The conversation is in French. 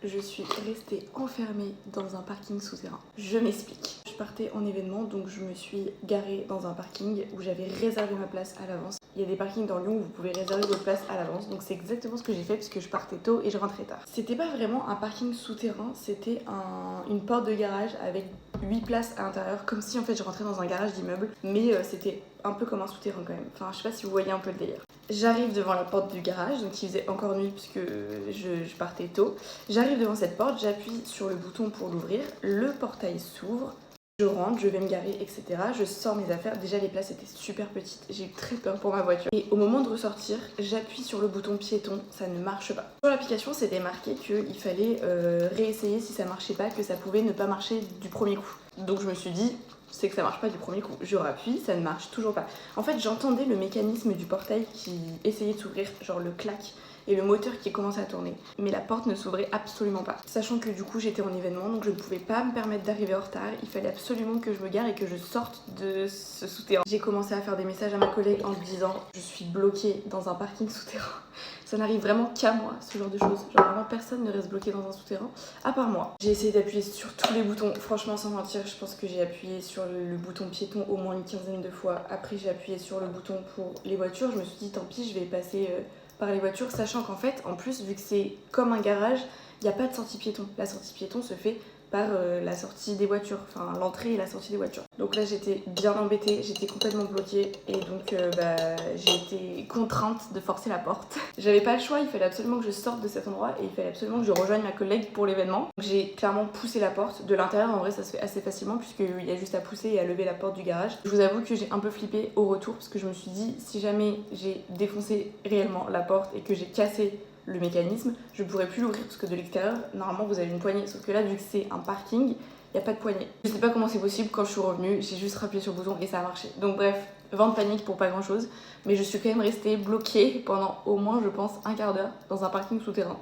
je suis restée enfermée dans un parking souterrain. Je m'explique. Je partais en événement, donc je me suis garée dans un parking où j'avais réservé ma place à l'avance. Il y a des parkings dans Lyon où vous pouvez réserver votre place à l'avance, donc c'est exactement ce que j'ai fait puisque je partais tôt et je rentrais tard. C'était pas vraiment un parking souterrain, c'était une porte de garage avec 8 places à l'intérieur, comme si en fait je rentrais dans un garage d'immeuble, mais c'était un peu comme un souterrain quand même. Enfin, je sais pas si vous voyez un peu le délire. J'arrive devant la porte du garage, donc il faisait encore nuit puisque je partais tôt. J'arrive devant cette porte, j'appuie sur le bouton pour l'ouvrir, le portail s'ouvre. Je rentre, je vais me garer, etc. Je sors mes affaires. Déjà, les places étaient super petites. J'ai eu très peur pour ma voiture. Et au moment de ressortir, j'appuie sur le bouton piéton. Ça ne marche pas. Sur l'application, c'était marqué qu'il fallait réessayer si ça marchait pas, que ça pouvait ne pas marcher du premier coup. Donc je me suis dit, c'est que ça marche pas du premier coup. Je rappuie, ça ne marche toujours pas. En fait, j'entendais le mécanisme du portail qui essayait de s'ouvrir, genre le clac. Et le moteur qui commençait à tourner. Mais la porte ne s'ouvrait absolument pas. Sachant que du coup j'étais en événement, donc je ne pouvais pas me permettre d'arriver en retard. Il fallait absolument que je me gare et que je sorte de ce souterrain. J'ai commencé à faire des messages à ma collègue en lui disant je suis bloquée dans un parking souterrain. Ça n'arrive vraiment qu'à moi, ce genre de choses. Genre vraiment personne ne reste bloqué dans un souterrain, à part moi. J'ai essayé d'appuyer sur tous les boutons. Franchement, sans mentir, je pense que j'ai appuyé sur le bouton piéton au moins une quinzaine de fois. Après j'ai appuyé sur le bouton pour les voitures. Je me suis dit tant pis, je vais passer par les voitures, sachant qu'en fait, en plus, vu que c'est comme un garage, il n'y a pas de sortie piéton. La sortie piéton se fait par la sortie des voitures, enfin l'entrée et la sortie des voitures. Donc là, j'étais bien embêtée, j'étais complètement bloquée et donc j'ai été contrainte de forcer la porte. J'avais pas le choix, il fallait absolument que je sorte de cet endroit et il fallait absolument que je rejoigne ma collègue pour l'événement. J'ai clairement poussé la porte. De l'intérieur, en vrai, ça se fait assez facilement puisqu'il y a juste à pousser et à lever la porte du garage. Je vous avoue que j'ai un peu flippé au retour parce que je me suis dit, si jamais j'ai défoncé réellement la porte et que j'ai cassé le mécanisme, je pourrais plus l'ouvrir parce que de l'extérieur, normalement vous avez une poignée, sauf que là, vu que c'est un parking, il n'y a pas de poignée. Je sais pas comment c'est possible, quand je suis revenue, j'ai juste rappuyé sur le bouton et ça a marché. Donc bref, vent de panique pour pas grand chose, mais je suis quand même restée bloquée pendant au moins, je pense, un quart d'heure dans un parking souterrain.